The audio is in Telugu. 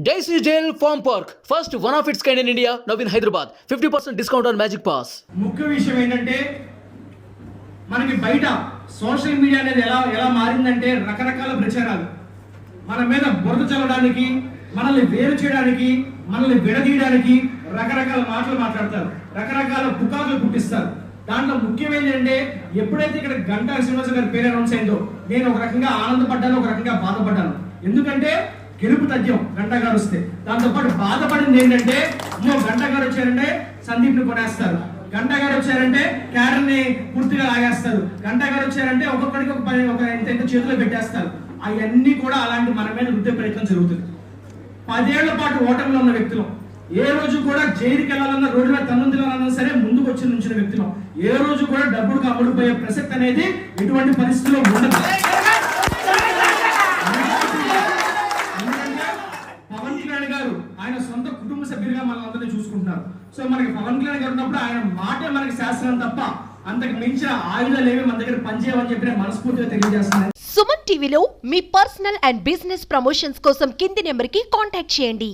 Daisy Jail Farm Park, first one of its kind in India, now in Hyderabad. 50% discount on Magic Pass. ముఖ్య విషయం ఏంటంటే మనకి బయట సోషల్ మీడియా అనేది ఎలా మారిందంటే రకరకాల ప్రచారాలు మన మీద బురద చల్లడానికి, మనల్ని వేరు చేయడానికి, మనల్ని విడదీయడానికి రకరకాల మాటలు మాట్లాడతారు, రకరకాల పుకార్లు పుట్టిస్తారు. దాంట్లో ముఖ్యమైనది ఏంటంటే ఎప్పుడైతే ఇక్కడ గంటా శ్రీనివాస గారి పేరు అనౌన్స్ అయిందో నేను ఒక రకంగా ఆనందపడ్డాను, ఒక రకంగా బాధపడ్డాను. ఎందుకంటే గెలుపు తథ్యం గంటా గారు వస్తే. దాంతో పాటు బాధపడింది ఏంటంటే గంటా గారు వచ్చారంటే సందీప్ని కొనేస్తారు, గంటా గారు వచ్చారంటే క్యారల్ని పూర్తిగా లాగేస్తారు, గంటా గారు వచ్చారంటే ఒక్కొక్కడికి ఒక ఎంత చేతిలో పెట్టేస్తారు. అవన్నీ కూడా అలాంటి మన మీద రుద్దే ప్రయత్నం జరుగుతుంది. 10 ఏళ్ల పాటు ఓటమిలో ఉన్న వ్యక్తులు, ఏ రోజు కూడా జైలుకి వెళ్ళాలన్నా, రోడ్డు మీద తన్నుందిలన్నా సరే ముందుకు వచ్చి నుంచిన వ్యక్తులు, ఏ రోజు కూడా డబ్బులకు అమ్ముడుపోయే ప్రసక్తి అనేది ఎటువంటి పరిస్థితుల్లో ఉండదు. పవన్ కళ్యాణ్ గారు ఆయన సొంత కుటుంబ సభ్యులుగా మనందరినీ చూసుకుంటున్నారు. సో మనకి పవన్ కళ్యాణ్ గారు ఉన్నప్పుడు ఆయన మాట మనకి శాస్త్రం తప్ప అంతకు మించిన ఆయుధాలు ఏవి మన దగ్గర పనిచేయమని చెప్పి నేను మనస్ఫూర్తిగా తెలియజేస్తున్నాను. సుమన్ టీవీలో మీ పర్సనల్ అండ్ బిజినెస్ ప్రమోషన్స్ కోసం కింది నెంబర్కి కాంటాక్ట్ చేయండి.